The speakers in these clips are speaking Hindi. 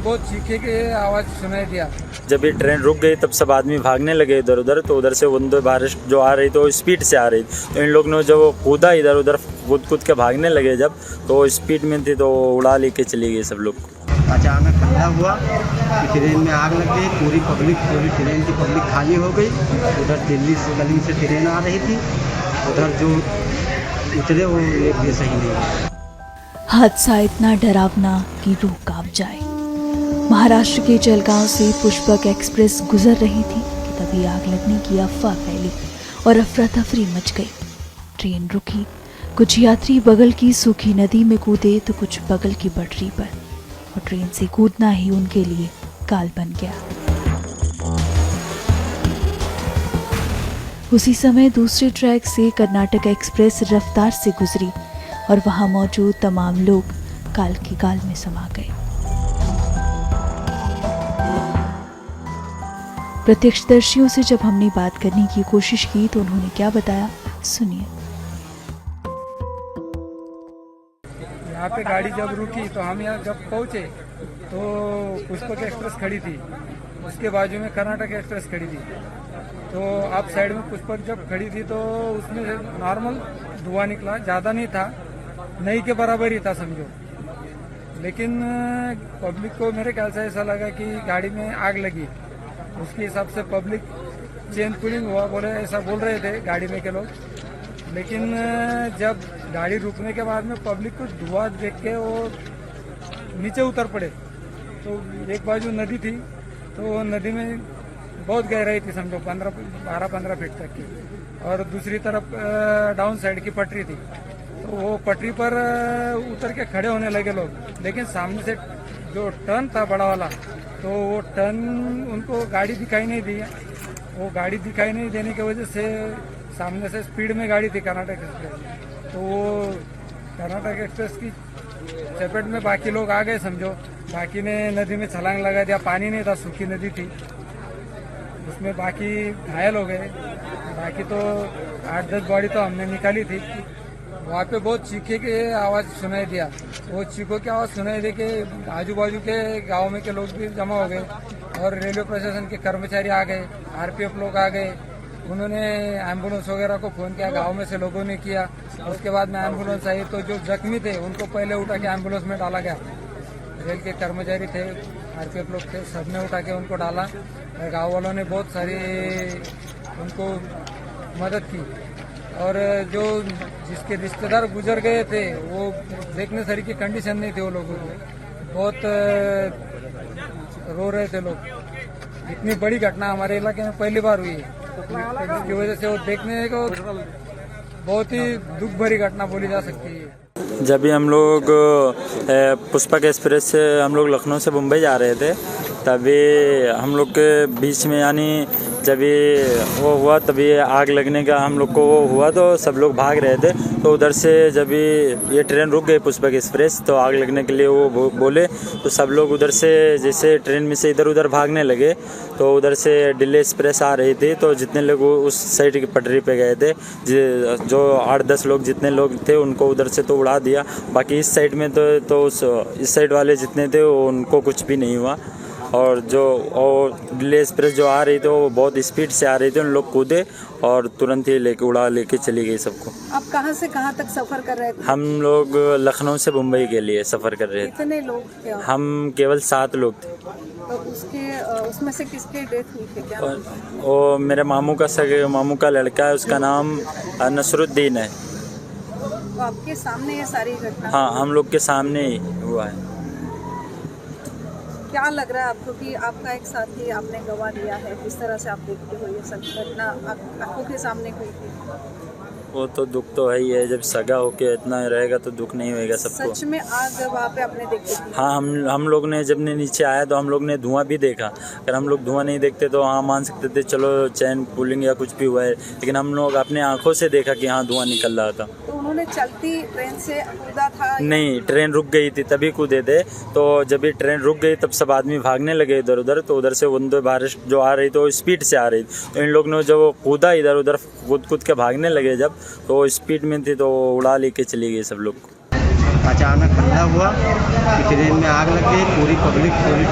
बहुत चीखे की आवाज़ सुनाई दिया। जब ये ट्रेन रुक गई तब सब आदमी भागने लगे इधर उधर, तो उधर से वंदे भारत जो आ रही तो स्पीड से आ रही, तो इन लोगों ने जब वो कूदा इधर उधर कूद के भागने लगे, जब तो स्पीड में थी तो उड़ा लेके चली गई सब लोग। अचानक हल्ला हुआ कि ट्रेन में आग लग गई, पूरी ट्रेन की पब्लिक खाली हो गई। उधर दिल्ली से कलिंग से ट्रेन आ रही थी, उधर जो उतरे वो एक भी सही नहीं। हादसा इतना डरावना कि रूह कांप जाए। महाराष्ट्र के जलगांव से पुष्पक एक्सप्रेस गुजर रही थी कि तभी आग लगने की अफवाह फैली और अफरा तफरी मच गई। ट्रेन रुकी, कुछ यात्री बगल की सूखी नदी में कूदे तो कुछ बगल की पटरी पर, और ट्रेन से कूदना ही उनके लिए काल बन गया। उसी समय दूसरे ट्रैक से कर्नाटक एक्सप्रेस रफ्तार से गुजरी और वहां मौजूद तमाम लोग काल की काल में समा गए। प्रत्यक्षदर्शियों से जब हमने बात करने की कोशिश की तो उन्होंने क्या बताया, सुनिए। यहाँ पे गाड़ी जब रुकी तो हम यहाँ जब पहुँचे तो पुष्पक एक्सप्रेस खड़ी थी, उसके बाजू में कर्नाटक एक्सप्रेस खड़ी थी। तो आप साइड में पुष्पक जब खड़ी थी तो उसमें नॉर्मल धुआं निकला, ज़्यादा नहीं था, नहीं के बराबर ही था समझो। लेकिन पब्लिक को मेरे ख्याल से ऐसा लगा कि गाड़ी में आग लगी, उसके हिसाब से पब्लिक चेन पुलिंग हुआ, बोले ऐसा बोल रहे थे गाड़ी में के लोग। लेकिन जब गाड़ी रुकने के बाद में पब्लिक को धुआं देख के वो नीचे उतर पड़े। तो एक बाजू नदी थी, तो नदी में बहुत गहराई थी समझो, 12-15 फीट तक की, और दूसरी तरफ डाउन साइड की पटरी थी। तो वो पटरी पर उतर के खड़े होने लगे लोग। लेकिन सामने से जो टर्न था बड़ा वाला, तो वो टर्न उनको गाड़ी दिखाई नहीं दी। वो गाड़ी दिखाई नहीं देने की वजह से सामने से स्पीड में गाड़ी थी कर्नाटक एक्सप्रेस, तो वो कर्नाटक एक्सप्रेस की चपेट में बाकी लोग आ गए समझो। बाकी ने नदी में छलांग लगा दिया, पानी नहीं था, सूखी नदी थी, उसमें बाकी घायल हो गए। बाकी तो 8-10 बॉडी तो हमने निकाली थी। वहाँ पे बहुत चीखे की आवाज़ सुनाई दिया। वो चीखों की आवाज़ सुनाई दे के आजू बाजू के गांव में के लोग भी जमा हो गए, और रेलवे प्रशासन के कर्मचारी आ गए, आरपीएफ लोग आ गए। उन्होंने एम्बुलेंस वगैरह को फ़ोन किया, गांव में से लोगों ने किया। उसके बाद में एम्बुलेंस आई तो जो जख्मी थे उनको पहले उठा के एम्बुलेंस में डाला गया। रेल के कर्मचारी थे, आरपीएफ लोग थे, सबने उठा के उनको डाला। गाँव वालों ने बहुत सारी उनको मदद की, और जो जिसके रिश्तेदार गुजर गए थे वो देखने सरी की कंडीशन नहीं थी, वो लोगों को बहुत रो रहे थे लोग। इतनी बड़ी घटना हमारे इलाके में पहली बार हुई है, की वजह से वो देखने को बहुत ही दुख भरी घटना बोली जा सकती है। जब भी हम लोग पुष्पक एक्सप्रेस से हम लोग लखनऊ से मुंबई जा रहे थे, तभी हम लोग के बीच में यानी जब ये वो हुआ तभी आग लगने का हम लोग को वो हुआ, तो सब लोग भाग रहे थे। तो उधर से जब ये ट्रेन रुक गई पुष्पक एक्सप्रेस, तो आग लगने के लिए वो बोले, तो सब लोग उधर से जैसे ट्रेन में से इधर उधर भागने लगे। तो उधर से दिल्ली एक्सप्रेस आ रही थी, तो जितने लोग उस साइड की पटरी पे गए थे, जो 8-10 लोग जितने लोग थे उनको उधर से तो उड़ा दिया। बाकी इस साइड में तो इस साइड वाले जितने थे उनको कुछ भी नहीं हुआ। और दिल्ली एक्सप्रेस जो आ रही थी वो बहुत स्पीड से आ रही थी, उन लोग कूदे और तुरंत ही उड़ा लेके चली गई सबको। आप कहाँ से कहाँ तक सफर कर रहे थे? हम लोग लखनऊ से मुंबई के लिए सफर कर रहे थे। कितने लोग थे? हम केवल 7 लोग थे। तो उसमें से किसकी डेथ हुई थी? क्या वो मेरे मामू का लड़का है, उसका नाम नसरुद्दीन है। तो आपके सामने ये सारी घटना? हाँ, हम लोग के सामने ही हुआ है। क्या लग रहा है आपको कि आपका एक साथी आपने गवा दिया है? किस तरह से आप देखते हो ये सब घटना आंखों के सामने हुई थी? वो तो दुख तो है ही है, जब सगा होके इतना रहेगा तो दुख नहीं होएगा सबको। सच में आग वहाँ पे आपने देखी थी? हाँ, हम लोग ने जब नीचे आया तो हम लोग ने धुआं भी देखा। अगर हम लोग धुआं नहीं देखते तो हाँ मान सकते थे चलो चैन पुलिंग या कुछ भी हुआ है, लेकिन हम लोग अपने आंखों से देखा कि हाँ धुआं निकल रहा था। तो उन्होंने चलती ट्रेन से कूदा था? नहीं, ट्रेन रुक गई थी तभी कूदे थे। तो जब ये ट्रेन रुक गई तब सब आदमी भागने लगे इधर उधर, तो उधर से वंदे भारत जो आ रही तो स्पीड से आ रही, तो इन लोगों ने जब कूदा इधर उधर कूद के भागने लगे, जब तो स्पीड में थी तो उड़ा लेके चली गई सब लोग। अचानक हल्ला हुआ कि ट्रेन में आग लग गई, पूरी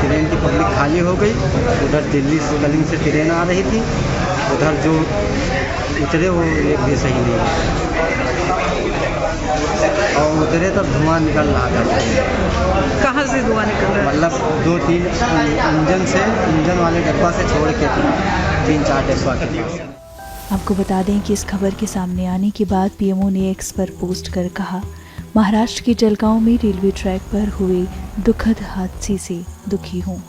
ट्रेन की पब्लिक खाली हो गई। उधर दिल्ली से कलिंग से ट्रेन आ रही थी, उधर जो उतरे वो एक भी सही नहीं और उतरे तब धुआं निकल रहा था। कहाँ से धुआं निकल रहा है? मतलब 2-3 इंजन वाले डब्बा से छोड़ के 3-4 डब्बा के पास। आपको बता दें कि इस खबर के सामने आने के बाद पीएमओ ने एक्स पर पोस्ट कर कहा, महाराष्ट्र के जलगांव में रेलवे ट्रैक पर हुए दुखद हादसे से दुखी हूँ।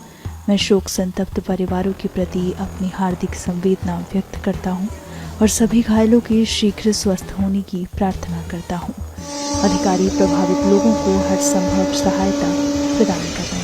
मैं शोक संतप्त परिवारों के प्रति अपनी हार्दिक संवेदना व्यक्त करता हूँ और सभी घायलों के शीघ्र स्वस्थ होने की प्रार्थना करता हूँ। अधिकारी प्रभावित लोगों को हर संभव सहायता प्रदान कर रहे हैं।